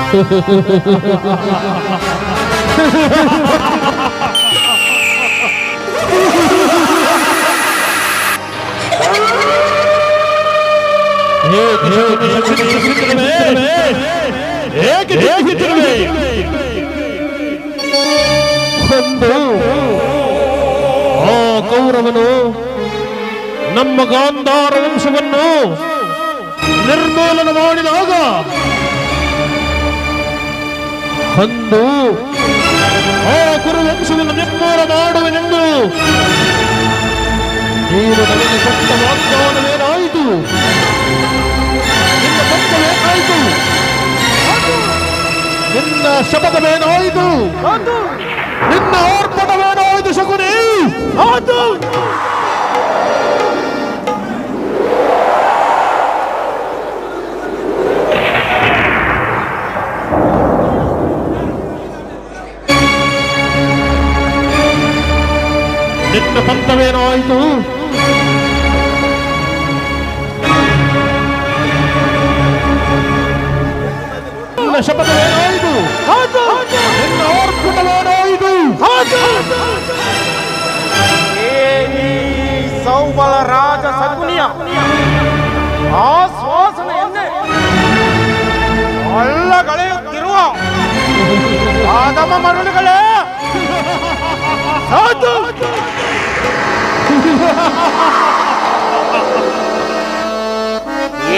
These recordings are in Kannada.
ಆ ಕೌರವನು ನಮ್ಮ ಗಾಂಧಾರ ವಂಶವನ್ನು ನಿರ್ಮೂಲನ ಮಾಡಿದಾಗ ಅಂದು ಆ ಕುರುವಂಶವನ್ನು ನಿರ್ಮೂಲ ಮಾಡುವೆನೆಂದು ನೀನು ನನಗೆ ಕೊಟ್ಟ ವಾಗ್ದಾನವೇನಾಯಿತು? ನಿನ್ನ ತತ್ವವೇನಾಯಿತು? ನಿನ್ನ ಶಪಥವೇನಾಯಿತು? ನಿನ್ನ ಆರ್ಭಟವೇನಾಯಿತು ಶಕುನಿ? ನಿನ್ನ ಪಂಥವೇನಾಯಿತು? ನಿನ್ನ ಶಪಥವೇನಾಯಿತು? ನಿನ್ನ ಆರ್ಭಟವೇನಾಯಿತು? ಸೌಬಲ ರಾಜ ಶಕುನಿಯ ಆಶ್ವಾಸನೆಯನ್ನೇ ಅಲ್ಲಗಳೆಯುತ್ತಿರುವ ಆದಮ ಮರುಳುಗಳೇ, ಸಾಧು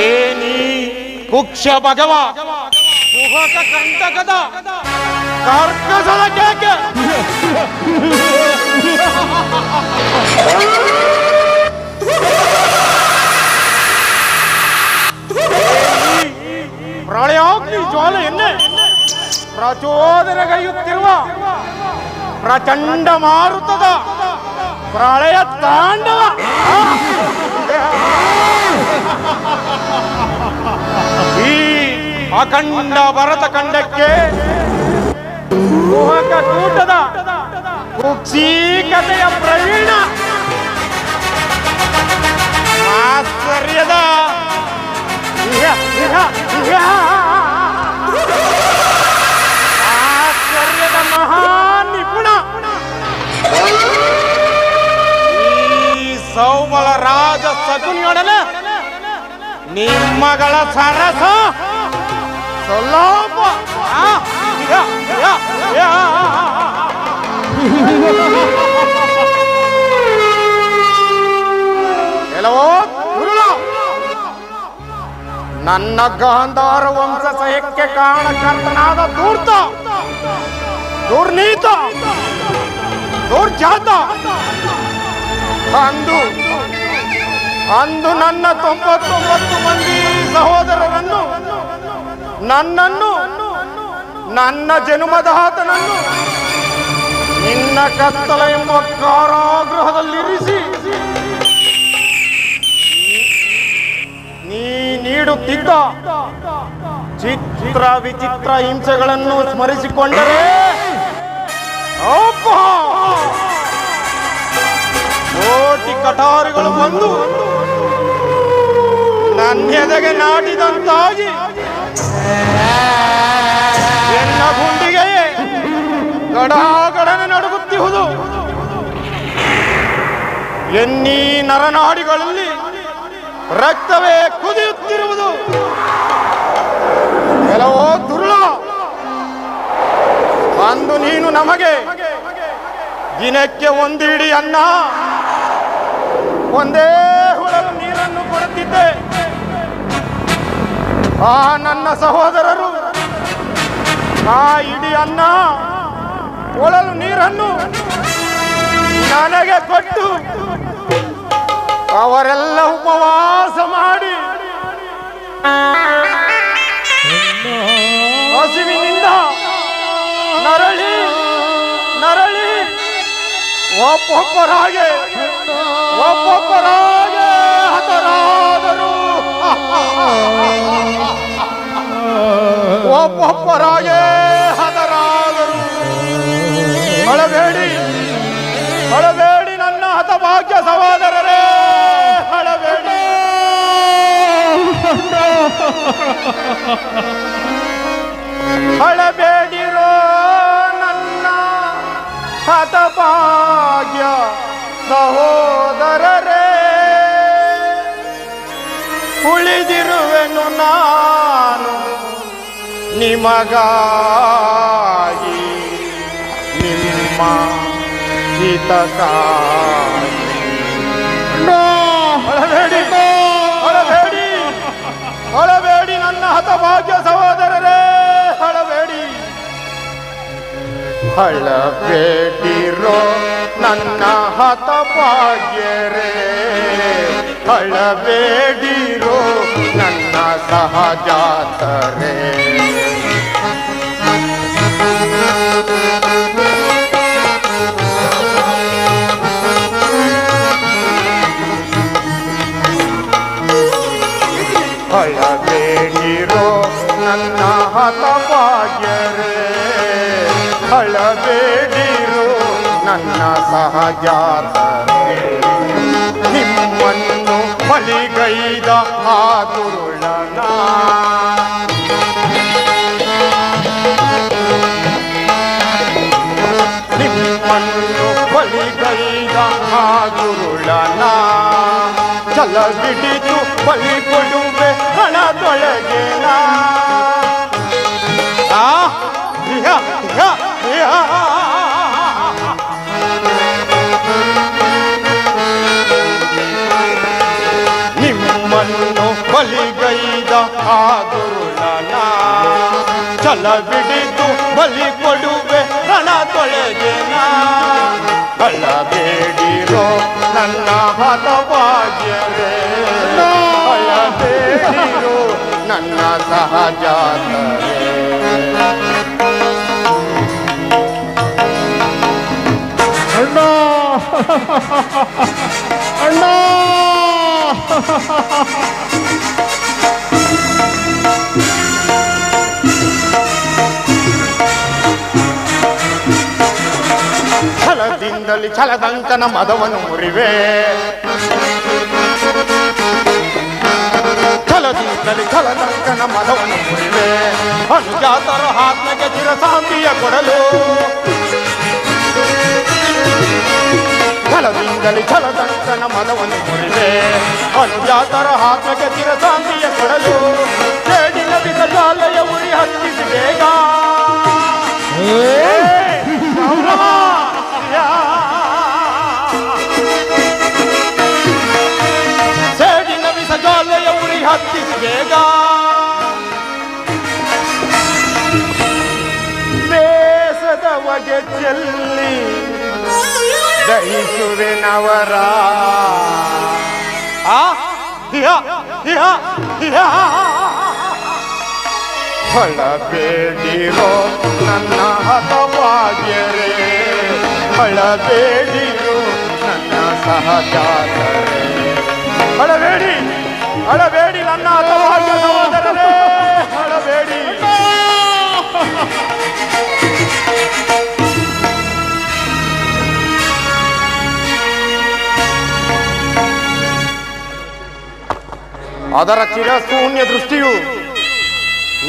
ಏನಿ ಕುಕ್ಷ ಭಗವ ಕುಹಕ ಕಂಟಕದ ಕರ್ಕಸದ ಕೇಕೆ ಪ್ರಳಯಾಗ್ನಿ ಜ್ವಾಲೆಯನ್ನೇ ಪ್ರಚೋದನೆಗೈಯುತ್ತಿರುವ ಪ್ರಚಂಡ ಮಾರುತದ ಪ್ರಳಯ ತಾಂಡವ ಈ ಅಖಂಡ ಭರತ ಖಂಡಕ್ಕೆ ಕುಹಕ ಕೂಟದ ಕುಕ್ಷೀಕತೆಯ ಪ್ರವೀಣ ಆಶ್ಚರ್ಯದ ಆಶ್ಚರ್ಯದ ಮಹಾನ್ ನಿಪುಣ ಈ ಸೌಬಲ ರಾಜ ಶಕುನಿಯೊಡನೆ ನಿಮ್ಮಗಳ ಸರಸ ಸೊಲ್ಲಾಪ ಕೆಲವೋ ನನ್ನ ಗಾಂಧಾರ ವಂಶ ಸಹ್ಯಕ್ಕೆ ಕಾರಣಕರ್ತನಾದ ಧೂರ್ತ, ದುರ್ನೀತ, ದುರ್ಜಾತ ಅಂದು ನನ್ನ 99 ಮಂದಿ ಸಹೋದರರನ್ನು, ನನ್ನನ್ನು, ನನ್ನ ಜನ್ಮದಾತನನ್ನು ನಿನ್ನ ಕತ್ತಲ ಎಂಬ ಕಾರಾಗೃಹದಲ್ಲಿರಿಸಿ ನೀ ನೀಡುತ್ತಿದ್ದ ಚಿತ್ರ ವಿಚಿತ್ರ ಹಿಂಸೆಗಳನ್ನು ಸ್ಮರಿಸಿಕೊಂಡರೆ ಕೋಟಿ ಕಟಾರಿಗಳು ಬಂದು ನನ್ನೆದೆಗೆ ನಾಟಿದಂತಾಗಿ ಎನ್ನ ಗುಂಡಿಗೆ ಗಡಗಡನೆ ನಡುಗುತ್ತಿಹುದು. ಎನ್ನೀ ನರನಾಡಿಗಳಲ್ಲಿ ರಕ್ತವೇ ಕುದಿಯುತ್ತಿರುವುದು. ಕೆಲವೋ ದುರ್ಲ, ಅಂದು ನೀನು ನಮಗೆ ದಿನಕ್ಕೆ ಒಂದು ಹಿಡಿ ಅನ್ನ, ಒಂದೇ ಹುಳಲು ನೀರನ್ನು ಕೊಡುತ್ತಿದ್ದೆ. ಆ ನನ್ನ ಸಹೋದರರು ಆ ಇಡೀ ಅನ್ನ ಒಳಲು ನೀರನ್ನು ನನಗೆ ಕೊಟ್ಟು ಅವರೆಲ್ಲ ಉಪವಾಸ ಮಾಡಿ ಹಸಿವಿನಿಂದ ನರಳಿ ನರಳಿ ಒಬ್ಬೊಬ್ಬರಾಗೆ ಹತರಾದರು. ಒಬ್ಬೊಬ್ಬರಾಗೆ ಹತರಾದರು. ಅಳಬೇಡಿ, ಅಳಬೇಡಿ ನನ್ನ ಹತಭಾಗ್ಯ ಸಹೋದರರೇ, ಅಳಬೇಡಿ. ಹತಭಾಗ್ಯ ಸಹೋದರರೇ, ಉಳಿದಿರುವೆನು ನಾನು ನಿಮಗಾಗಿ, ನಿಮ್ಮ ಹಿತಕ್ಕಾಗಿ. ಅಳಬೇಡಿ, ಅಳಬೇಡಿ, ಅಳಬೇಡಿ ನನ್ನ ಹತಭಾಗ್ಯ ಸಹೋದರರೇ, ಅಳಬೇಡಿ. ಅಳಬೇಡಿರೋ ನನ್ನ ಹತಭಾಗ್ಯರೇ, ಅಳಬೇಡಿರೋ ನನ್ನ ಸಹಜಾತರೇ. ಅಳಬೇಡಿರೋ ನನ್ನ ಹತಭಾಗ್ಯರೇ, ಅಳಬೇಡಿರೋ ನನ್ನ ಸಹಜಾತರೇ. ನಿಮ್ಮನ್ನು ಬಲಿಗೈದ ಆ ದುರುಳನ, ನಿಮ್ಮನ್ನು ಬಲಿಗೈದ ಆ ದುರುಳನ, ಛಲ ಬಿಡಿದು ಬಲಿ ಕೊಡುವೆ ಹಣದೊಳಗೆನ. ನಿಮ್ಮನ್ನು ಬಲಿಗೈದ ಆ ದುರುಳನ, ಛಲ ಬಿಡಿದು ಬಲಿ ಕೊಡುವೆ ಹಣದೊಳಗೆನ. ಅಳಬೇಡಿರೋ ನನ್ನ ಹತಭಾಗ್ಯರೇ, ಅಳಬೇಡಿರೋ ನನ್ನ ಸಹಜಾತರೇ. ಅಣ್ಣ ಅಣ್ಣ ಛಲದಿಂದಲಿ ಛಲದಂಕನ ಮದವನ್ನು ಮುರಿವೆ, ಛಲದಿಂದಲಿ ಛಲದಂಕನ ಮದವನ್ನು ಮುರಿವೆ. ಅನುಜಾತರ ಆತ್ಮಕ್ಕೆ ಚಿರಶಾಂತಿಯ ಕೊಡಲು, ಛಲದಿಂದಲಿ ಛಲದಂಕನ ಮದವನ್ನು ಮುರಿವೆ. ಅನುಜಾತರ ಆತ್ಮಕ್ಕೆ ಚಿರಶಾಂತಿಯ ಕೊಡಲು, ಸೇಡಿನ ಬಿಸಜಾಲೆಯ ಉರಿ ಹತ್ತಿಸಿ ಬೇಗ. ಸೇಡಿನ ಬಿಸಜಾಲೆಯ ಉರಿ ಹತ್ತಿಸಿ ಬೇಗ. ಬೇಸದ ಹೊಗೆ ಚೆಲ್ಲಿ ದಹಿಸುವೆನವರ. ಅಳಬೇಡಿರೋ ನನ್ನ ಹತಭಾಗ್ಯರೇ, ಅಳಬೇಡಿರೋ ನನ್ನ ಸಹಜಾತರೇ. ಅಳಬೇಡಿ, ಅಳಬೇಡಿ ನನ್ನ ಹತಭಾಗ್ಯ ಸಹೋದರರೇ, ಅಳಬೇಡಿ. ಅದರ ಚಿರಶೂನ್ಯ ದೃಷ್ಟಿಯು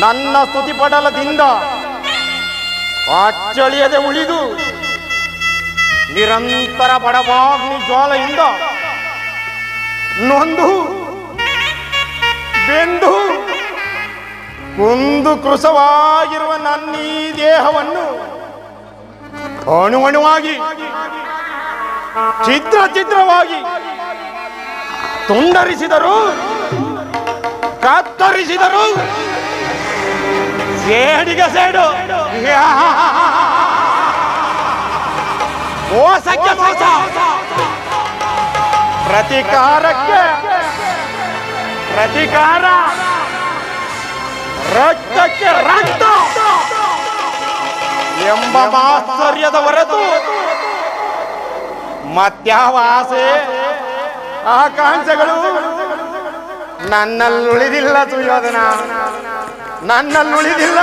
ನನ್ನ ಸ್ತುತಿ ಪಡಲದಿಂದ ಅಚ್ಚಳಿಯದೆ ಉಳಿದು ನಿರಂತರ ಬಡವಾಗ್ನಿ ಜ್ವಾಲೆಯಿಂದ ನೊಂದು ಬೆಂದು ಕುಂದು ಕೃಶವಾಗಿರುವ ನನ್ನ ಈ ದೇಹವನ್ನು ಅಣುವಣುವಾಗಿ ಛಿದ್ರ ಛಿದ್ರವಾಗಿ ತುಂಡರಿಸಿದರು, ಕತ್ತರಿಸಿದರು. ಸೇಡಿಗೆ ಸೇಡು, ಮೋಸಕ್ಕೆ ಮೋಸ, ಪ್ರತಿಕಾರಕ್ಕೆ ಪ್ರತಿಕಾರ, ರಕ್ತಕ್ಕೆ ರಕ್ತ ಎಂಬ ಮಾತ್ಸರ್ಯದ ಹೊರತು ಮತ್ಯಾವ ಆಸೆ ಆಕಾಂಕ್ಷೆಗಳು ನನ್ನಲ್ಲುಳಿದಿಲ್ಲ. ಸುಯೋಧನ, ನನ್ನಲ್ಲುಳಿದಿಲ್ಲ.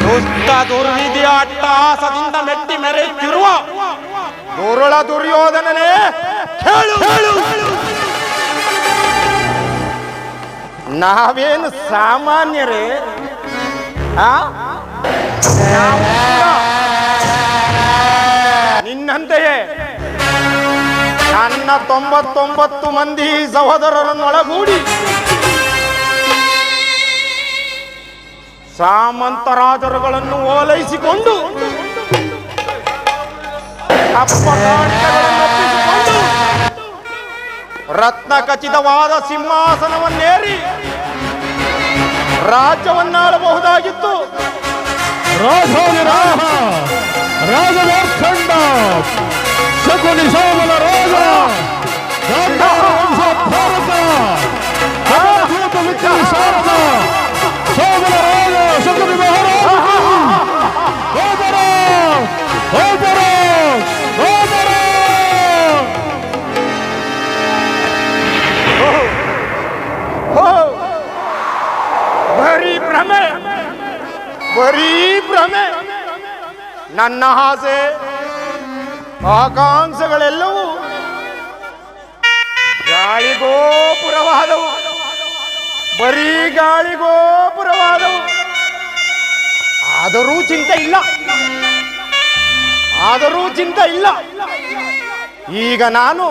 ದುಷ್ಟ ದುರ್ವಿಧಿ ಮಂದಹಾಸದಿಂದ ಮೆಟ್ಟಿ ಮೆರೆಯುತ್ತಿರುವ ದುರುಳ ದುರ್ಯೋಧನನೇ, ಕೇಳು. ನಾವೇನು ಸಾಮಾನ್ಯರೇ? ನಿನ್ನಂತೆಯೇ ನನ್ನ 99 ಮಂದಿ ಸಹೋದರರನ್ನೊಳಗೂಡಿ ಸಾಮಂತ ರಾಜರುಗಳನ್ನು ಓಲೈಸಿಕೊಂಡು ಅಪ್ಪಗಾಣಿಕೆಗಳನ್ನೊಪ್ಪಿಸಿಕೊಂಡು ರತ್ನ ಖಚಿತವಾದ ಸಿಂಹಾಸನವನ್ನೇರಿ ರಾಜ್ಯವನ್ನಾಳಬಹುದಾಗಿತ್ತು. ರಾಜಮಾರ್ಕಂಡ ಶಕುನಿ ಸೋಮನ ರಾಜ ಭಾರತ ಶಾರದ ಸೋಮನ ರಾಜ ಶಕುನಿ ಮಹಾರಾಜ ಬರೀ ಭ್ರಮೆ. ನನ್ನ ಆಸೆ ಆಕಾಂಕ್ಷೆಗಳೆಲ್ಲವೂ ಗಾಳಿಗೋಪುರವಾದವು, ಬರೀ ಗಾಳಿಗೋಪುರವಾದವು. ಆದರೂ ಚಿಂತೆ ಇಲ್ಲ. ಈಗ ನಾನು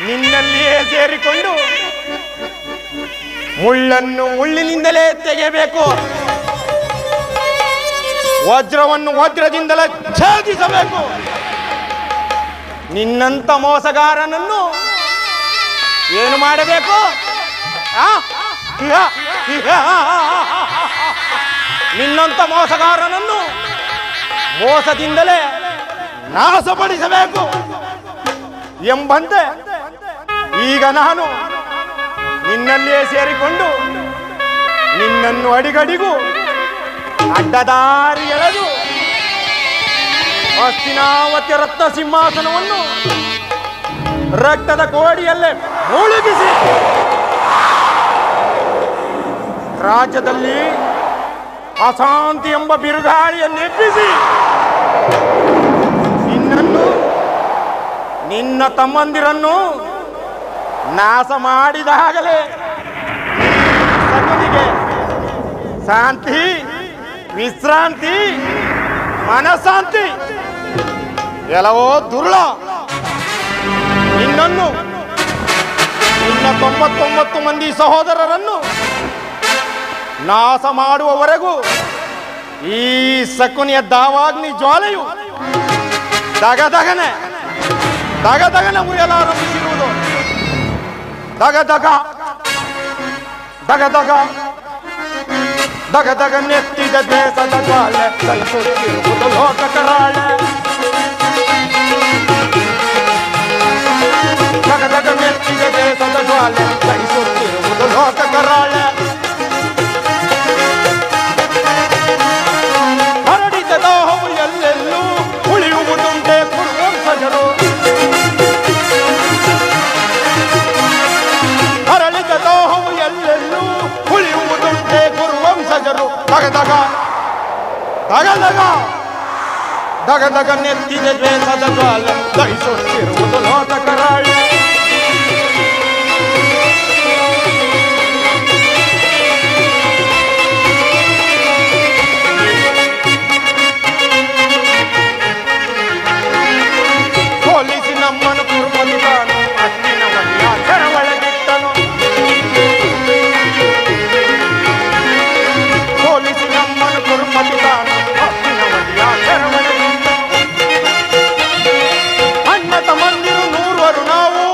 ನಿನ್ನಲ್ಲಿಯೇ ಸೇರಿಕೊಂಡು ಮುಳ್ಳನ್ನು ಮುಳ್ಳಿನಿಂದಲೇ ತೆಗೆಯಬೇಕು, ವಜ್ರವನ್ನು ವಜ್ರದಿಂದಲೇ ಛೇದಿಸಬೇಕು. ನಿನ್ನಂತ ಮೋಸಗಾರನನ್ನು ಏನು ಮಾಡಬೇಕು? ನಿನ್ನಂತ ಮೋಸಗಾರನನ್ನು ಮೋಸದಿಂದಲೇ ನಾಶಪಡಿಸಬೇಕು ಎಂಬಂತೆ ಈಗ ನಾನು ನಿನ್ನಲ್ಲಿಯೇ ಸೇರಿಕೊಂಡು ನಿನ್ನನ್ನು ಅಡಿಗಡಿಗೂ ಅಡ್ಡದಾರಿ ಎಳೆದು ಹಸ್ತಿನಾವತಿ ರತ್ನ ಸಿಂಹಾಸನವನ್ನು ರಕ್ತದ ಕೋಡಿಯಲ್ಲೇ ಮುಳುಗಿಸಿ ರಾಜ್ಯದಲ್ಲಿ ಅಶಾಂತಿ ಎಂಬ ಬಿರುಗಾಳಿಯನ್ನೆಬ್ಬಿಸಿ ನಿನ್ನನ್ನು ನಿನ್ನ ತಮ್ಮಂದಿರನ್ನು ನಾಶ ಮಾಡಿದಾಗಲೇ ಸಕುನಿಗೆ ಶಾಂತಿ, ವಿಶ್ರಾಂತಿ, ಮನಶಾಂತಿ. ಎಲ್ಲವೋ ದುರ್ಳ. ನಿನ್ನನ್ನು ನಿನ್ನ 99 ಮಂದಿ ಸಹೋದರರನ್ನು ನಾಶ ಮಾಡುವವರೆಗೂ ಈ ಶಕುನಿಯ ದಾವಾಗ್ನಿ ಜ್ವಾಲೆಯು ದಗದಗನೆ ಮುರಿಯಲಾರಂಭಿಸಿರುವುದು. ದಗದಗ ನೆತ್ತಿದ ದೇಶದ ಜ್ವಾಲೆ ಸಹಿಸುತ್ತಿರುವುದು ಲೋಕ ಕರಾಳೆ. ದಗದಗ ನೆತ್ತಿದ ದೇಶದ ಜ್ವಾಲೆ ಸಹಿಸುತ್ತಿರುವುದು ಲೋಕ ಕರಾಳೆ. ಹರಡಿದ ದಾಹವು ಎಲ್ಲೆಲ್ಲೂ ಉಳಿಯುವುದುಂಟೆ ಕುರುವಂಶಜರು. ಹರಳಿದ ದಾಹವು ಎಲ್ಲೆಲ್ಲೂ ಉಳಿಯುವುದುಂಟೆ ಕುರುವಂಶಜರು. ದಗದಗ ನೆತ್ತಿದ ದ್ವೇಷದ ಜ್ವಾಲೆ ದಹಿಸುತ್ತಿರುವುದು ಲೋಕ ಕರಾಳೆ. ಪೊಲೀಸಿ ನಮ್ಮನ್ನು ಕುರುಮನಿತಾನು ಅತ್ತಿನವನ್ನ ಕೆರವಳಗಿಟ್ಟನು. ಪೊಲೀಸಿ ನಮ್ಮನ್ನು ಕುರುಮನಿತಾನು ಅತ್ತಿನವನ್ನ ಕೆರವಳಗಿಟ್ಟನು. ಅಣ್ಣ ತಮ್ಮಂದಿರು 100 ನಾವು,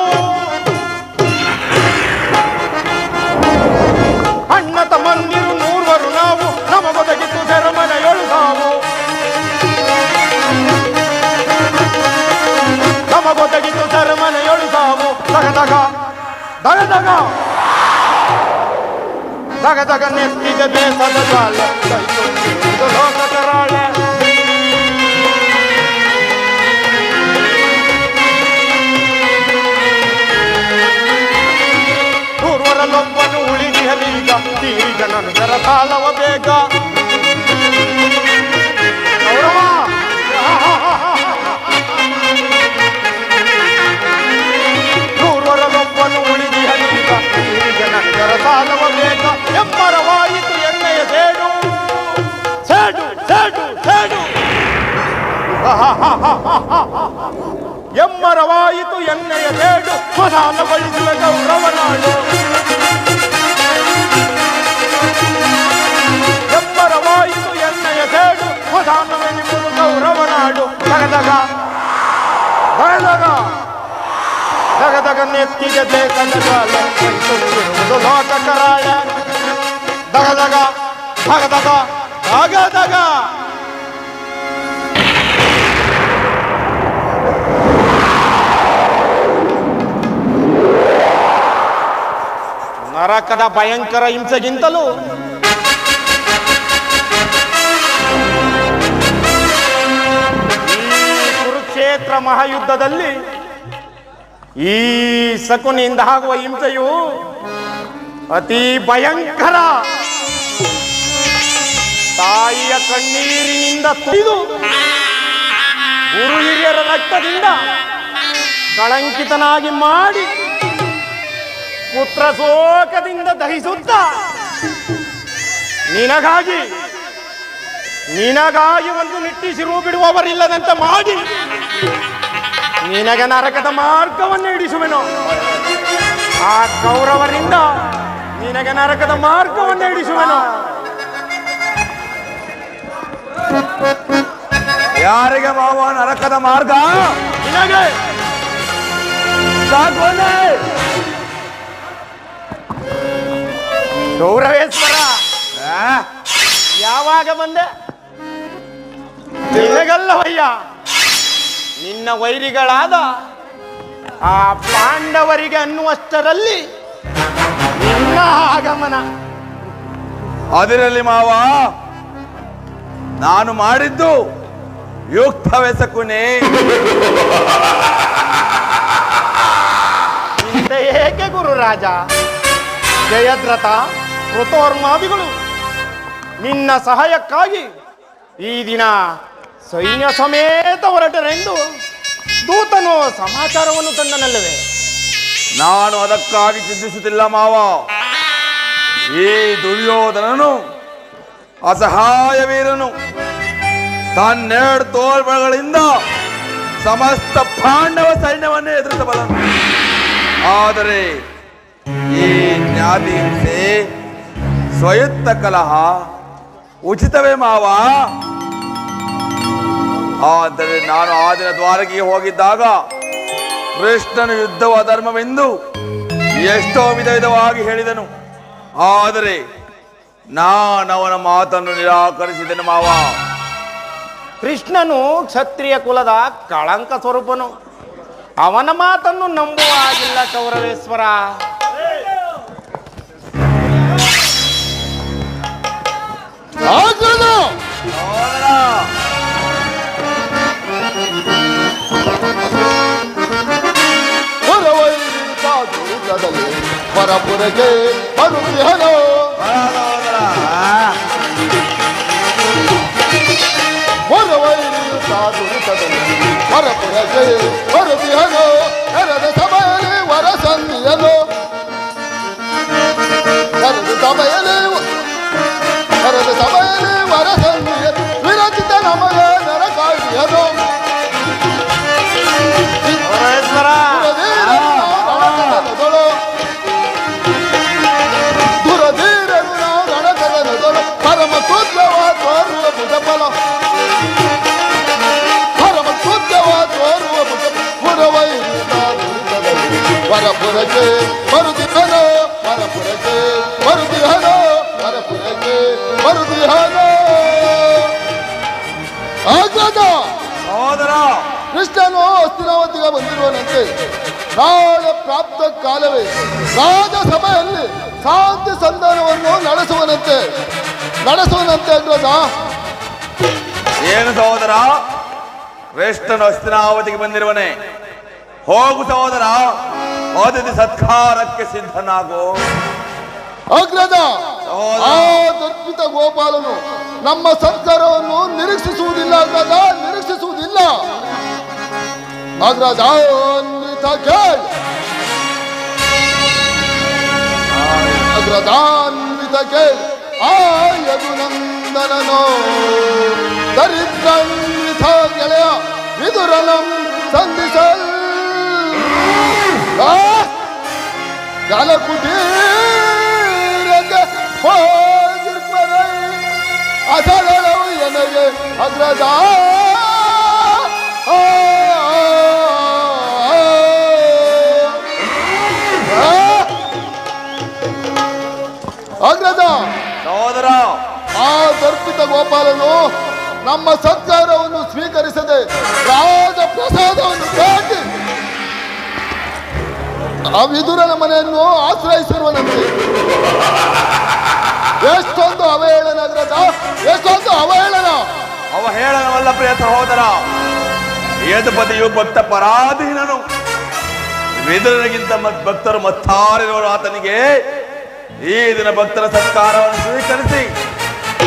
ಅಣ್ಣ ತಮ್ಮಂದಿರು 100 ನಾವು, ನಮಗೊದಗಿತ್ತು ಸೆರಮನೆಯೊಳು ಸಾವು. ನಮಗೊದಗಿತ್ತು ಸೆರಮನೆಯೊಳು ಸಾವು. ದಗದಗ ನೆತ್ತಿದ ದೇಶದ ಜ್ವಾಲೆ ಸಹಿಸುತ್ತಿರುವುದು ಲೋಕ ಕರಾಳೆ. ಪೂರ್ವರಲ್ಲೊಬ್ಬನು ಉಳಿದಿಹಲೀಗ ತೀರಿಗ ನನಗರ ಕಾಲವ ಬೇಗ. ಸಮಾನಗೊಳಿಸುವ ಗೌರವನಾಡು ಎಬ್ಬರವಾಯಿತು ಎಣ್ಣೆಯ ಸೇಡು ಸಮಾನವೆನಿಸುವುದು ಗೌರವನಾಡು ದಗದಗ ದಗದಗ ದಗದಗ ನೆತ್ತಿಗೆ ಬೇಕಂದು ಲೋಕ ಕರಾಳ ದಗದಗ ದಗದಗ ದಗದಗ ನರಕದ ಭಯಂಕರ ಹಿಂಸೆಗಿಂತಲೂ ಈ ಕುರುಕ್ಷೇತ್ರ ಮಹಾಯುದ್ಧದಲ್ಲಿ ಈ ಶಕುನಿಯಿಂದ ಆಗುವ ಹಿಂಸೆಯು ಅತಿ ಭಯಂಕರ. ತಾಯಿಯ ಕಣ್ಣೀರಿನಿಂದ ತೊಯ್ದು ಗುರು ಹಿರಿಯರ ರಕ್ತದಿಂದ ಕಳಂಕಿತನಾಗಿ ಮಾಡಿ ಪುತ್ರ ಶೋಕದಿಂದ ದಹಿಸುತ್ತ ನಿನಗಾಗಿ ಒಂದು ನಿಟ್ಟಿಸಿರು ಬಿಡುವವರಿಲ್ಲದಂತೆ ಮಾಡಿ ನಿನಗೆ ನರಕದ ಮಾರ್ಗವನ್ನು ಹಿಡಿಸುವೆನು. ಆ ಕೌರವರಿಂದ ನಿನಗೆ ನರಕದ ಮಾರ್ಗವನ್ನು ಹಿಡಿಸುವೆನು. ಯಾರಿಗೆ ಮಾವ ನರಕದ ಮಾರ್ಗ? ನಿನಗೆ ಗೌರವೇಶ್ವರ ಯಾವಾಗ ಬಂದೆ? ನಿನಗಲ್ಲವಯ್ಯ, ನಿನ್ನ ವೈರಿಗಳಾದ ಆ ಪಾಂಡವರಿಗೆ ಅನ್ನುವಷ್ಟರಲ್ಲಿ ನಿನ್ನ ಆಗಮನ. ಅದರಲ್ಲಿ ಮಾವ ನಾನು ಮಾಡಿದ್ದು ಯುಕ್ತವೆಸಕುನೇ. ಇಂದ ಏಕೆ ಗುರುರಾಜ? ಜಯದ್ರಥ ಕೃತೋರ್ಮಾದಿಗಳು ನಿನ್ನ ಸಹಾಯಕ್ಕಾಗಿ ಈ ದಿನ ಸೈನ್ಯ ಸಮೇತ ಹೊರಟರೆಂದು ದೂತನು ಸಮಾಚಾರವನ್ನು ತಂದನಲ್ಲವೇ? ನಾನು ಅದಕ್ಕಾಗಿ ಚಿಂತಿಸುತ್ತಿಲ್ಲ ಮಾವ. ಈ ದುರ್ಯೋಧನನು ಅಸಹಾಯ ವೀರನು, ತನ್ನೆರಡು ತೋಳ್ಬಗಳಿಂದ ಸಮಸ್ತ ಪಾಂಡವ ಸೈನ್ಯವನ್ನೇ ಎದುರಿಸಬಲ್ಲನು. ಆದರೆ ಈ ಜ್ಞಾತಿ ಹಿಂಸೆ, ಸ್ವಯುಕ್ತ ಕಲಹ ಉಚಿತವೇ ಮಾವ? ಆದರೆ ನಾನು ಆ ದಿನ ದ್ವಾರಕೆಗೆ ಹೋಗಿದ್ದಾಗ ಕೃಷ್ಣನು ಯುದ್ಧವ ಧರ್ಮವೆಂದು ಎಷ್ಟೋ ವಿಧವಾಗಿ ಹೇಳಿದನು. ಆದರೆ ನಾನವನ ಮಾತನ್ನು ನಿರಾಕರಿಸಿದನು ಮಾವ. ಕೃಷ್ಣನು ಕ್ಷತ್ರಿಯ ಕುಲದ ಕಳಂಕ ಸ್ವರೂಪನು. ಅವನ ಮಾತನ್ನು ನಂಬುವ ಹಾಗಿಲ್ಲ ಕೌರವೇಶ್ವರ. ಪರಪುರಗೆ ಬರುತ್ತಿಹನೋ ಹೊರವೈರಿಯು ಸಾಧುತದಲ್ಲಿ ಪರಪುರಗೆ ಬರುತ್ತಿಹನೋ ಕರೆದ ಸಭೆಯಲ್ಲಿ ವರ ಸಂಧಿಯನು ಕರೆದ ಸಭೆಯಲ್ಲಿ ವರ ಸಂಧಿಯ ವಿರಚಿತ ನಮಗೆ ನರಕಾಯಿಯನು ಪರಮ ಶುದ್ಧವ ತೋರುವ ಬುಧಫಲ ಪರಮ ಶುದ್ಧವ ತೋರುವ ವರಪುರಕ್ಕೆ ಬರುತ್ತಿಹನೋ ವರಪುರಕ್ಕೆ ಬರುತ್ತಿಹನೋ ವರಪುರಕ್ಕೆ ಬರುತ್ತಿಹನೋ. ಆಗ್ರದ ಕೃಷ್ಣನು ಹಸ್ತಿನಾವತಿಗೆ ಬಂದಿರುವನಂತೆ ನಾಳೆ ಪ್ರಾಪ್ತ ಕಾಲವೇ ರಾಜಸಭೆಯಲ್ಲಿ ಶಾಂತಿ ಸಂಧಾನವನ್ನು ನಡೆಸುವನಂತೆ ಅಗ್ರದ. ಏನು ಸಹೋದರ, ಕೃಷ್ಣನು ಹಸ್ತಿನಾವತಿಗೆ ಬಂದಿರುವನೆ. ಹೋಗು ಸಹೋದರ, ಅತಿಥಿ ಸತ್ಕಾರಕ್ಕೆ ಸಿದ್ಧನಾಗು. ಅಗ್ರದ, ಆ ದರ್ಪಿತ ಗೋಪಾಲನು ನಮ್ಮ ಸತ್ಕಾರವನ್ನು ನಿರೀಕ್ಷಿಸುವುದಿಲ್ಲ ಅಗ್ರದ, ನಿರೀಕ್ಷಿಸುವುದಿಲ್ಲ ಅಗ್ರದ. ಅಗ್ರದಾನ್ವಿತ ಕೇಳಿ ಆಯದು ನಂದನನೋ ದರಿದ್ರನ್ವಿತ ಗೆಳೆಯ ವಿದುರನಂ ಸಂಧಿಸಲ್ ಜಲಕುಟೀರಕ್ಕೆ ಹೋಗಿರ್ಪರೆ ಅಸಲವು ಎನಗೆ ಅಗ್ರದ ಅಗ್ರದ ಸಹೋದರ ಆ ದರ್ಪಿತ ಗೋಪಾಲನು ನಮ್ಮ ಸತ್ಕಾರವನ್ನು ಸ್ವೀಕರಿಸದೆ ರಾಜ ಪ್ರಸಾದವನ್ನು ದಾಟಿ ಆ ವಿದುರನ ಮನೆಯನ್ನು ಆಶ್ರಯಿಸಿರುವನಂತೆ. ಎಷ್ಟೊಂದು ಅವಹೇಳನ ಅಗ್ರದ, ಎಷ್ಟೊಂದು ಅವಹೇಳನ. ಅವಹೇಳನವಲ್ಲ ಪ್ರಿಯ ಸಹೋದರ, ಯದುಪತಿಯು ಭಕ್ತ ಪರಾಧೀನನು. ವಿದುರನಿಗಿಂತ ಭಕ್ತರು ಮತ್ತಾರಿರುವರು. ಆತನಿಗೆ ಈ ದಿನ ಭಕ್ತರ ಸತ್ಕಾರವನ್ನು ಸ್ವೀಕರಿಸಿ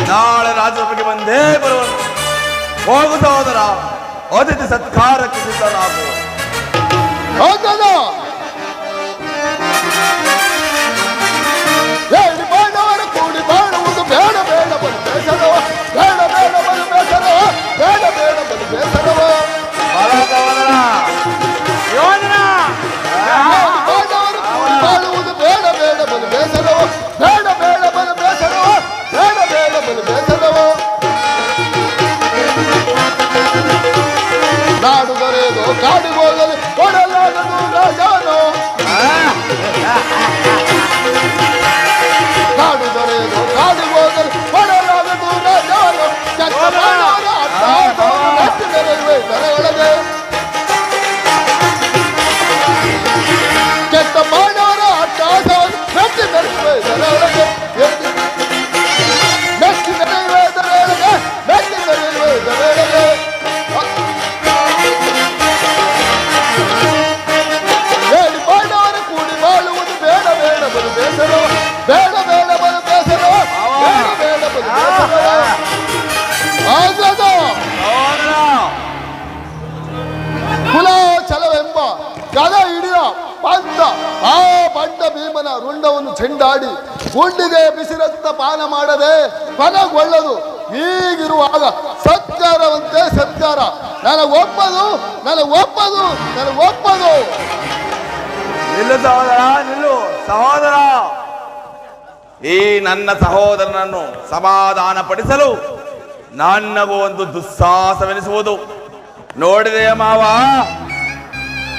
ನಾಳೆ ರಾಜಸಭೆಗೆ ಬಂದೇ ಬರುವನು. ಹೋಗು ಸಹೋದರ, ಅತಿಥಿ ಸತ್ಕಾರಕ್ಕೆ ಸಿದ್ಧನಾಗು. ಹೇಳಿ ಬಾಂಡವರ ಕೂಡಿ ಬಾಳುವುದು ಬೇಡ ಬೇಡ ಬಲು ಬೇಸರವ, ಬೇಡ ಬೇಡ ಬಲು ಬೇಸರವ, ಬೇಡ ಬೇಡ ಬಲು ಬೇಸರವ. ಬಾಂಡವರ ಕೂಡಿ ಬಾಳುವುದು ಬೇಡ ಬೇಡ ಬಲು ಬೇಸರವ, ಬೇಡ ಬೇಡ ಬಲು ಬೇಸರವ, ಬೇಡ ಬೇಡ ಬಲು ಬೇಸರವ. ನಾಡು ದೊರೆಯದು ಕಾಡಿಗೋಗಲು ಕೊಡಲಾಗದು ರಾಜಾನು, ಕಾಡು ದೊರೆಯದು ಕಾಡಿಗೋಗಲು ಕೊಡಲಾಗದು ರಾಜಾನು. ಕೆಟ್ಟ ಬಾಣವರ ಅಟ್ಟಾಸವನ್ನು ನೆಟ್ಟಿ ಮೆರೆಯುವೆ ದೊರೆಯೊಳಗೆ, ಕೆಟ್ಟ ಬಾಣವರ ಅಟ್ಟಾಸವನ್ನು ನೆಟ್ಟಿ ಮೆರೆಯುವೆ ದೊರೆಯೊಳಗೆ, ನೆಟ್ಟಿ ಮೆರೆಯುವೆ ದೊರೆಯೊಳಗೆ, ನೆಟ್ಟಿ ಮೆರೆಯುವೆ ದೊರೆಯೊಳಗೆ. ಹೇಳಿ ಬಾಂಡವರ ಕೂಡಿ ಬಾಳುವುದು ಬೇಡ ಬೇಡ ಬಲು ಬೇಸರವ, ಬೇಡ ಬೇಡ ಬಲು ಬೇಸರವ, ಬೇಡ ಬೇಡ ಬಲು ಬೇಸರವ. ಆಗದ ಕುಲಾಚಲವೆಂಬ ಗದ ಹಿಡಿದ ಪಂಥ ಆ ಬಂಡ ಭೀಮನ ರುಂಡವನ್ನು ಚೆಂಡಾಡಿ ಗುಂಡಿಗೆ ಬಿಸಿರಕ್ತ ಪಾನ ಮಾಡದೆ ಕೊನೆಗೊಳ್ಳದು. ಹೀಗಿರುವಾಗ ಸತ್ಕಾರವಂತೆ ಸತ್ಕಾರ ನನಗೊಪ್ಪದು, ನನಗೊಪ್ಪದು, ನನಗೊಪ್ಪದು. ನಿಲ್ಲು ಸಹೋದರ, ನಿಲ್ಲು ಸಹೋದರ. ಈ ನನ್ನ ಸಹೋದರನನ್ನು ಸಮಾಧಾನ ಪಡಿಸಲು ನನ್ನಗೂ ಒಂದು ದುಸ್ಸಾಹಸವೆನಿಸುವುದು. ನೋಡಿದೆಯ ಮಾವ?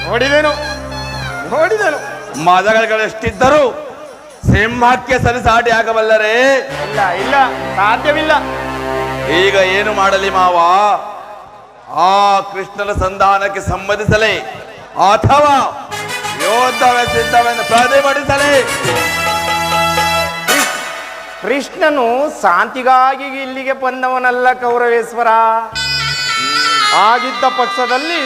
ನೋಡಿದೆನು. ಮದಗಳೆಷ್ಟಿದ್ದರೂ ಸಿಂಹಕ್ಕೆ ಸರಿಸಾಟಿ ಆಗಬಲ್ಲರೇ? ಇಲ್ಲ ಇಲ್ಲ, ಸಾಧ್ಯವಿಲ್ಲ. ಈಗ ಏನು ಮಾಡಲಿ ಮಾವ? ಆ ಕೃಷ್ಣನ ಸಂಧಾನಕ್ಕೆ ಸಮ್ಮತಿಸಲೇ ಅಥವಾ ಯೋಧವೇ ಸಿದ್ಧವೆಂದು ಪ್ರತಿಭಟಿಸಲೇ? ಕೃಷ್ಣನು ಶಾಂತಿಗಾಗಿ ಇಲ್ಲಿಗೆ ಬಂದವನಲ್ಲ ಕೌರವೇಶ್ವರ. ಆಗಿದ್ದ ಪಕ್ಷದಲ್ಲಿ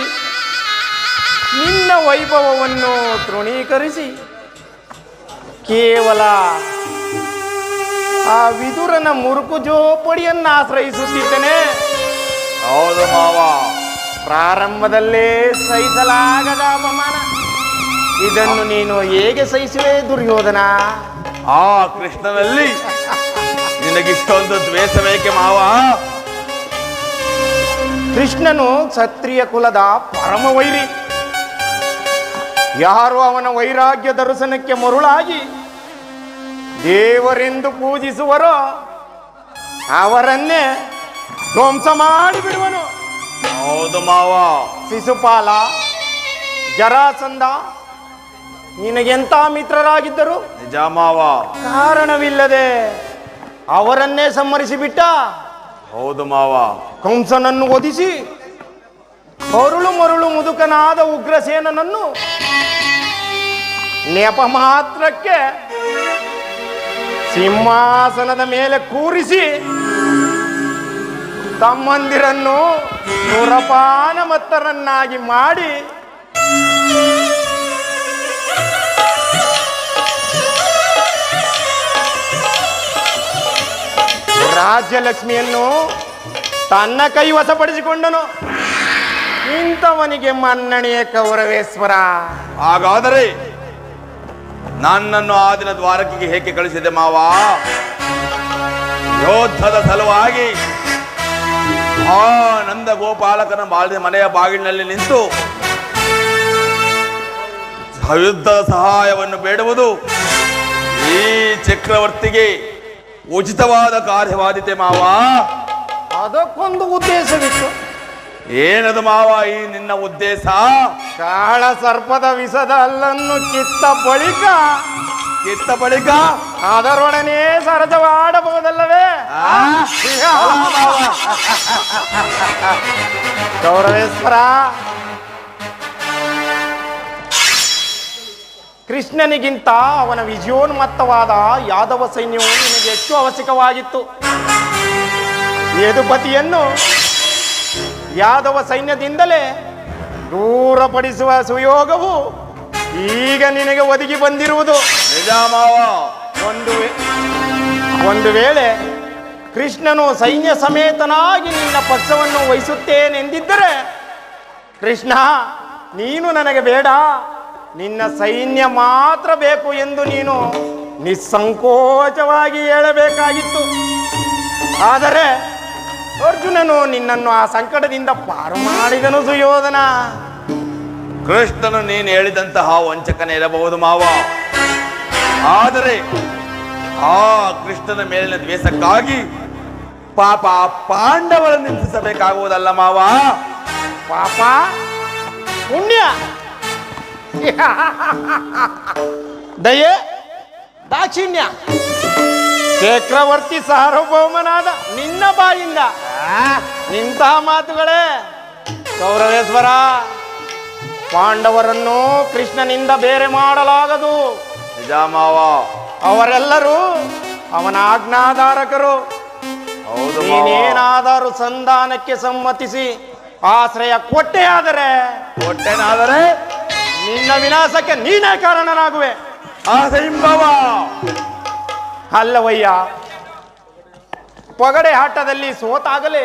ನಿನ್ನ ವೈಭವವನ್ನು ತೃಣೀಕರಿಸಿ ಕೇವಲ ಆ ವಿದುರನ ಮುರುಕು ಜೋಪಡಿಯನ್ನು ಆಶ್ರಯಿಸುತ್ತಿದ್ದೇನೆ. ಹೌದು ಮಾವ, ಪ್ರಾರಂಭದಲ್ಲೇ ಸಹಿಸಲಾಗದ ಅಪಮಾನ. ಇದನ್ನು ನೀನು ಹೇಗೆ ಸಹಿಸುವೆ ದುರ್ಯೋಧನ? ಆ ಕೃಷ್ಣನಲ್ಲಿ ನಿನಗಿಷ್ಟೊಂದು ದ್ವೇಷ ಬೇಕೆ ಮಾವ? ಕೃಷ್ಣನು ಕ್ಷತ್ರಿಯ ಕುಲದ ಪರಮ ವೈರಿ. ಯಾರು ಅವನ ವೈರಾಗ್ಯ ದರ್ಶನಕ್ಕೆ ಮರುಳಾಗಿ ದೇವರೆಂದು ಪೂಜಿಸುವರೋ ಅವರನ್ನೇ ಧ್ವಂಸ ಮಾಡಿಬಿಡುವನು. ಹೌದು ಮಾವ. ಶಿಶುಪಾಲ, ಜರಾಸಂಧ ನಿನಗೆಂತ ಮಿತ್ರರಾಗಿದ್ದರು? ನಿಜ ಮಾವ. ಕಾರಣವಿಲ್ಲದೆ ಅವರನ್ನೇ ಸಂಹರಿಸಿಬಿಟ್ಟ. ಹೌದು ಮಾವ. ಕಂಸನನ್ನು ಒದಿಸಿ ಮರುಳು ಮರುಳು ಮುದುಕನಾದ ಉಗ್ರಸೇನನನ್ನು ನೆಪ ಮಾತ್ರಕ್ಕೆ ಸಿಂಹಾಸನದ ಮೇಲೆ ಕೂರಿಸಿ ತಮ್ಮಂದಿರನ್ನು ಸುರಪಾನ ಮತ್ತರನ್ನಾಗಿ ಮಾಡಿ ರಾಜ್ಯಲಕ್ಷ್ಮಿಯನ್ನು ತನ್ನ ಕೈವಶಪಡಿಸಿಕೊಂಡನು. ಇಂಥವನಿಗೆ ಮನ್ನಣೆಯ ಕೌರವೇಶ್ವರ. ಹಾಗಾದರೆ ನನ್ನನ್ನು ಆ ದಿನ ದ್ವಾರಕೆಗೆ ಹೇಗೆ ಕಳಿಸಿದೆ ಮಾವ? ಯೋಧದ ಸಲುವಾಗಿ ಆ ನಂದ ಗೋಪಾಲಕನ ಮನೆಯ ಬಾಗಿಲಿನಲ್ಲಿ ನಿಂತು ಯುದ್ಧದ ಸಹಾಯವನ್ನು ಬೇಡುವುದು ಈ ಚಕ್ರವರ್ತಿಗೆ ಉಚಿತವಾದ ಕಾರ್ಯವಾದಿತೆ ಮಾವ. ಅದಕ್ಕೊಂದು ಉದ್ದೇಶವಿತ್ತು. ಏನದು ಮಾವ ಈ ನಿನ್ನ ಉದ್ದೇಶ? ಕಾಳ ಸರ್ಪದ ವಿಷದ ಹಲ್ಲನ್ನು ಕಿತ್ತ ಬಳಿಕ ಅದರೊಡನೆ ಸರಸವಾಡಬಹುದಲ್ಲವೇ? ಗೌರವೇಶ್ವರ, ಕೃಷ್ಣನಿಗಿಂತ ಅವನ ವಿಜಯೋನ್ಮತ್ತವಾದ ಯಾದವ ಸೈನ್ಯವು ನಿನಗೆ ಹೆಚ್ಚು ಅವಶ್ಯಕವಾಗಿತ್ತು. ಯದುಪತಿಯನ್ನು ಯಾದವ ಸೈನ್ಯದಿಂದಲೇ ದೂರಪಡಿಸುವ ಸುಯೋಗವು ಈಗ ನಿನಗೆ ಒದಗಿ ಬಂದಿರುವುದು ನಿಜ ಮಾವ. ಒಂದು ವೇಳೆ ಕೃಷ್ಣನು ಸೈನ್ಯ ಸಮೇತನಾಗಿ ನಿನ್ನ ಪಕ್ಷವನ್ನು ವಹಿಸುತ್ತೇನೆಂದಿದ್ದರೆ, ಕೃಷ್ಣ ನೀನು ನನಗೆ ಬೇಡ, ನಿನ್ನ ಸೈನ್ಯ ಮಾತ್ರ ಬೇಕು ಎಂದು ನೀನು ನಿಸ್ಸಂಕೋಚವಾಗಿ ಹೇಳಬೇಕಾಗಿತ್ತು. ಆದರೆ ಅರ್ಜುನನು ನಿನ್ನನ್ನು ಆ ಸಂಕಟದಿಂದ ಪಾರು ಮಾಡಿದನು ಸುಯೋಧನ. ಕೃಷ್ಣನು ನೀನು ಹೇಳಿದಂತಹ ವಂಚಕನೇ ಇರಬಹುದು ಮಾವ. ಆದರೆ ಆ ಕೃಷ್ಣನ ಮೇಲಿನ ದ್ವೇಷಕ್ಕಾಗಿ ಪಾಪ ಪಾಂಡವರನ್ನು ನಿಂದಿಸಬೇಕಾಗುವುದಲ್ಲ ಮಾವ. ಪಾಪ ಪುಣ್ಯ ದಯೆ ದಾಕ್ಷಿಣ್ಯ ಚಕ್ರವರ್ತಿ ಸಾರ್ವಭೌಮನಾದ ನಿನ್ನ ಬಾಯಿಂದ ಇಂತಹ ಮಾತುಗಳೇ? ಗೌರವೇಶ್ವರ, ಪಾಂಡವರನ್ನು ಕೃಷ್ಣನಿಂದ ಬೇರೆ ಮಾಡಲಾಗದು. ನಿಜ ಮಾವ. ಅವರೆಲ್ಲರೂ ಅವನ ಆಜ್ಞಾಧಾರಕರು. ಹೌದು. ನೀನೇನಾದರೂ ಸಂಧಾನಕ್ಕೆ ಸಮ್ಮತಿಸಿ ಆಶ್ರಯ ಕೊಟ್ಟೆನಾದರೆ ನಿನ್ನ ವಿನಾಶಕ್ಕೆ ನೀನೇ ಕಾರಣನಾಗುವೆ. ಅಸಂಭವ. ಅಲ್ಲವಯ್ಯ, ಪಗಡೆ ಆಟದಲ್ಲಿ ಸೋತಾಗಲೇ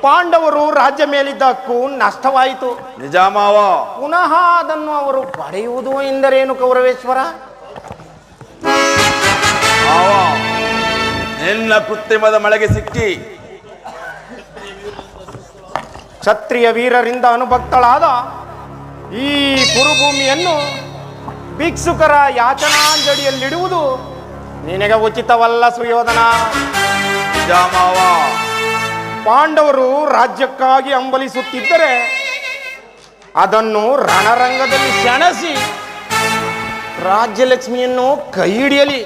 ಪಾಂಡವರು ರಾಜ್ಯ ಮೇಲಿದ್ದ ಹಕ್ಕು ನಷ್ಟವಾಯಿತು. ನಿಜ ಮಾವ. ಪುನಃ ಅದನ್ನು ಅವರು ಪಡೆಯುವುದು ಎಂದರೇನು ಕೌರವೇಶ್ವರ? ಮಾವ, ನಿನ್ನ ಕೃತ್ರಿಮದ ಮಳೆಗೆ ಸಿಕ್ಕಿ ಕ್ಷತ್ರಿಯ ವೀರರಿಂದ ಅನುಭಕ್ತಳಾದ ಈ ಕುರುಭೂಮಿಯನ್ನು ಭಿಕ್ಷುಕರ ಯಾಚನಾಂಜಡಿಯಲ್ಲಿಡುವುದು ನಿನಗೆ ಉಚಿತವಲ್ಲ ಸುಯೋಧನ. ನಿಜ ಮಾವ. ಪಾಂಡವರು ರಾಜ್ಯಕ್ಕಾಗಿ ಹಂಬಲಿಸುತ್ತಿದ್ದರೆ ಅದನ್ನು ರಣರಂಗದಲ್ಲಿ ಸೆಣಸಿ ರಾಜ್ಯಲಕ್ಷ್ಮಿಯನ್ನು ಕೈ ಹಿಡಿಯಲಿ.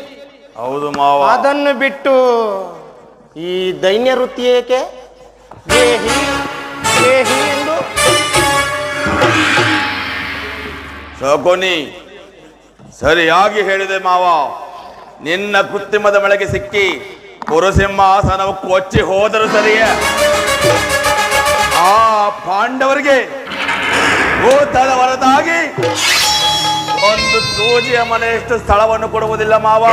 ಹೌದು ಮಾವ. ಅದನ್ನು ಬಿಟ್ಟು ಈ ದೈನ್ಯ ವೃತ್ತಿ ಏಕೆ? ದೇಹಿ ದೇಹಿ ಎಂದು ಶಕುನಿ ಸರಿಯಾಗಿ ಹೇಳಿದೆ ಮಾವ. ನಿನ್ನ ಕೃತ್ರಿಮದ ಮಳೆಗೆ ಸಿಕ್ಕಿ ಪುರಸಿಂಹಾಸನವು ಕೊಚ್ಚಿ ಹೋದರೂ ಸರಿಯೇ, ಆ ಪಾಂಡವರಿಗೆ ಭೂತದ ಹೊರತಾಗಿ ಒಂದು ಸೂಜಿಯ ಮನೆಯಷ್ಟು ಸ್ಥಳವನ್ನು ಕೊಡುವುದಿಲ್ಲ ಮಾವ.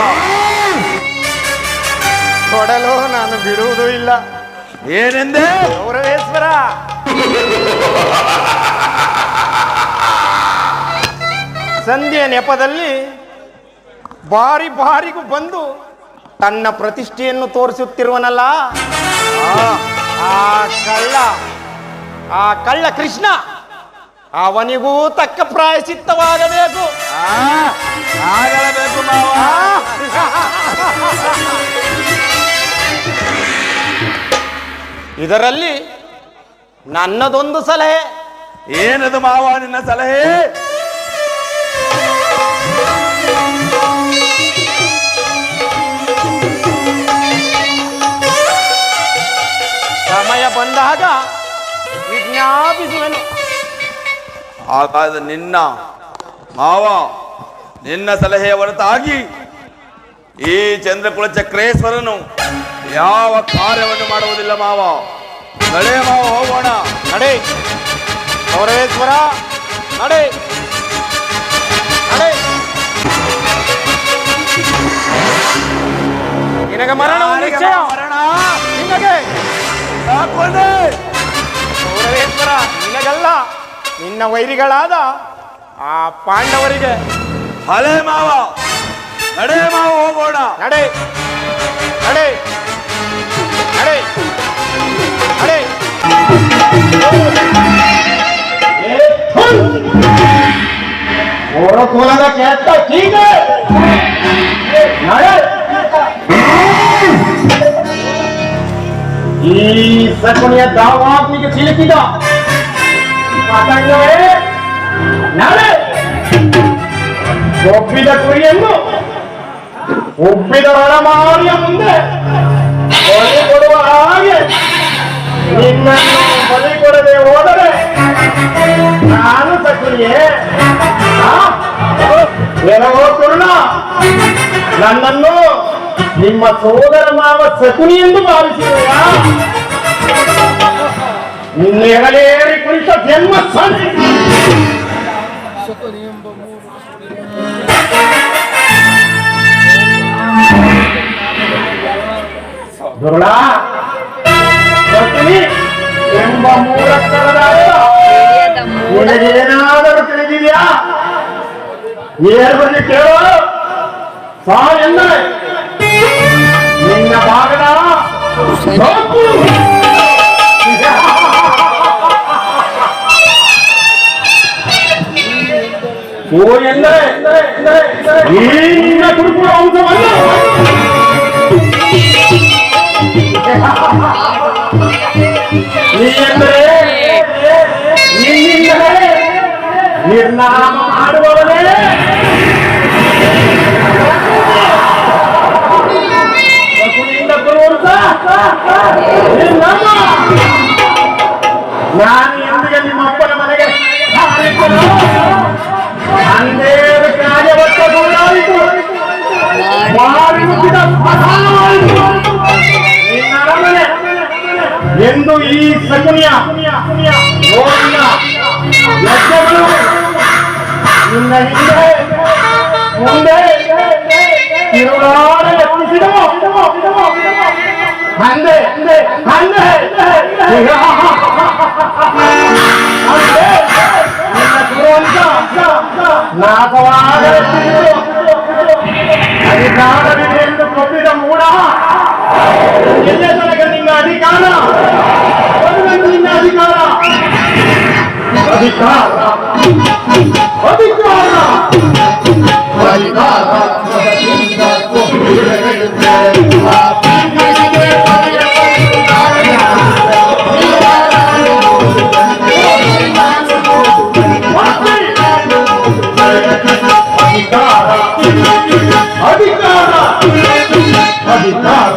ಕೊಡಲು ನಾನು ಬಿಡುವುದೂ ಇಲ್ಲ. ಏನೆಂದೇ? ಗೌರವೇಶ್ವರ, ಸಂಧ್ಯೆ ನೆಪದಲ್ಲಿ ಬಾರಿಗೂ ಬಂದು ತನ್ನ ಪ್ರತಿಷ್ಠೆಯನ್ನು ತೋರಿಸುತ್ತಿರುವನಲ್ಲ ಆ ಕಳ್ಳ ಕೃಷ್ಣ, ಅವನಿಗೂ ತಕ್ಕ ಪ್ರಾಯಶ್ಚಿತ್ತವಾಗಬೇಕು. ಆಗಲೇಬೇಕು ಮಾವ. ಇದರಲ್ಲಿ ನನ್ನದೊಂದು ಸಲಹೆ. ಏನದು ಮಾವ ನಿನ್ನ ಸಲಹೆ? ಸಮಯ ಬಂದಾಗ ವಿಜ್ಞಾಪಿಸುವೆನು. ಹಾಗಾದ ನಿನ್ನ ಮಾವ, ನಿನ್ನ ಸಲಹೆಯ ಹೊರತಾಗಿ ಈ ಚಂದ್ರಕುಲ ಚಕ್ರೇಶ್ವರನು ಯಾವ ಕಾರ್ಯವನ್ನು ಮಾಡುವುದಿಲ್ಲ ಮಾವ. ನಡೆ ಮಾವ, ಹೋಗೋಣ. ನಡೆ ಗೌರವೇಶ್ವರ, ನಡೆ ನಡೆ. ನಿನಗೆ ಮರಣ ನಿಶ್ಚಯ. ನಿನಗೆ ಗೌರವೇಶ್ವರ, ನಿನಗಲ್ಲ, ನಿನ್ನ ವೈರಿಗಳಾದ ಆ ಪಾಂಡವರಿಗೆ. ಹಳೆ ಮಾವ, ನಡೆ ಮಾವ, ಹೋಗೋಣ. ನಡೆ ನಡೆ ನಡೆ ನಡೆ. ಹೊರಕೋಲದ ಕೆಟ್ಟ ಕೀಗೆ ನಡೆ. ಈ ಸಕುನಿಯ ದಾವಾಗ್ನಿಗೆ ಸಿಲುಕಿದ ಪತಂಗವೇ ನಾಳೆ ಒಪ್ಪಿದ ಕುರಿಯನ್ನು ಒಪ್ಪಿದ ರಣಮಾರಿಯ ಮುಂದೆ ಬಲಿ ಕೊಡುವ ಹಾಗೆ ನಿನ್ನನ್ನು ಬಲಿ ಕೊಡದೆ ಹೋದರೆ ನಾನು ಸಕುನಿಯೇ ಏನೋ ಕುರುಣ ನನ್ನನ್ನು ನಿಮ್ಮ ಸೋದರ ಮಾವ ಸಕುನಿ ಎಂದು ಭಾವಿಸಿದೆಯಾ? ನಿನ್ನ ಹೆಗಲೇರಿ ಕುಳಿತ ಜನ್ಮ ಸರಿ. ದುರುಳ ಸಕುನಿ ಎಂಬ ಮೂರಕ್ಷರದ ನಿನಗೇನಾದರೂ ತಿಳಿದಿದೆಯಾ? ಏರ್ ಬಂದು ಕೇಳೋ ಸಾ ಎಂದರೆ ನಿನ್ನ ಭಾಗದ ಸೋಪು. ಓ ಎಂದರೆ ಈ ನಿನ್ನ ಕುರುಕುಳ ಅಂಶವನ್ನು ನೀ ಎಂದರೆ ನಿನ್ನಿಂದಲೇ ನಿರ್ನಾಮ ಮಾಡುವವನೇ. ನಾನು ಎಂದಿಗೆ ನಿಮ್ಮ ಅಪ್ಪನ ಮನೆಗೆ ಅಂದೇದು ಕಾರ್ಯವತ್ತ ನಿನ್ನ ಅರಮನೆ ಎಂದು ಈ ಸಕುನಿಯ ಲಕ್ಷ್ಯಗಳು ನಿನ್ನ ಹಿಂದೆ ಮುಂದೆ ತಿರುಗಾಡ ಯತ್ನಿಸಿದವು. ಅಂದೆ ಅಂದೆ ನಾಶವಾದ ಅಧಿಕಾರವಿದೆ ಎಂದು ಕೊಟ್ಟಿದ ಮೂಢ ಎಲ್ಲೇ ತನಕ ನಿನ್ನ ಅಧಿಕಾರ ನಿನ್ನ ಅಧಿಕಾರ ಅಧಿಕಾರ ಅಧಿಕಾರ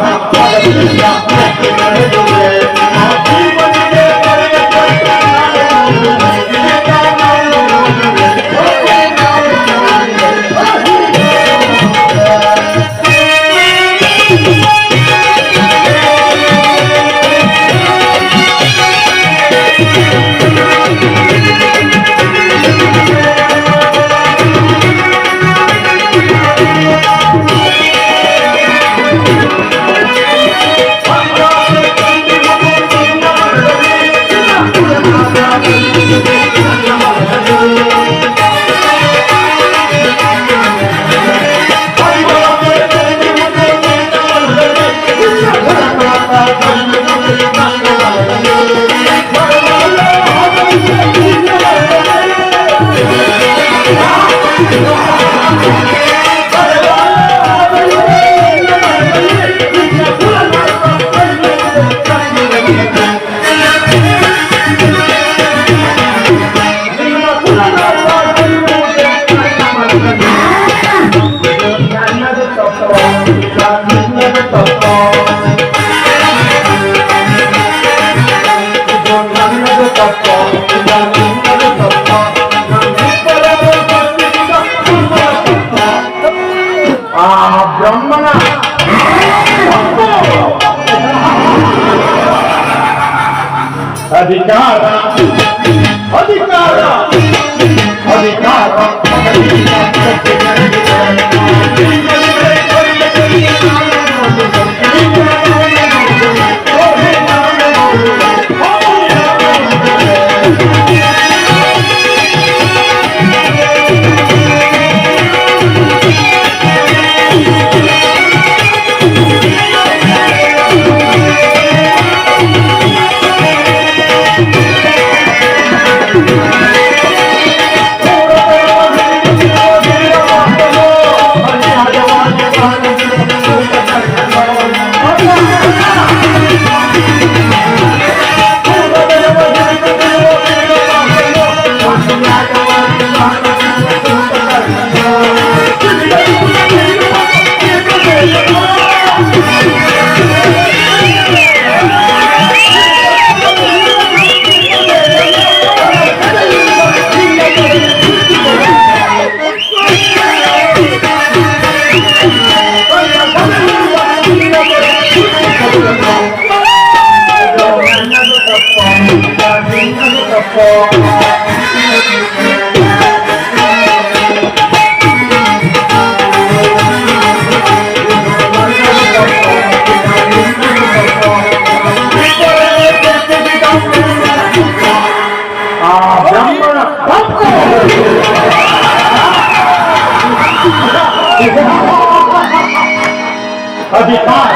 ಬ್ರಹ್ಮನ ಅಧಿಕಾರ ಅಧಿಕಾರ ಅಧಿಕಾರ ಅಧಿಕಾರ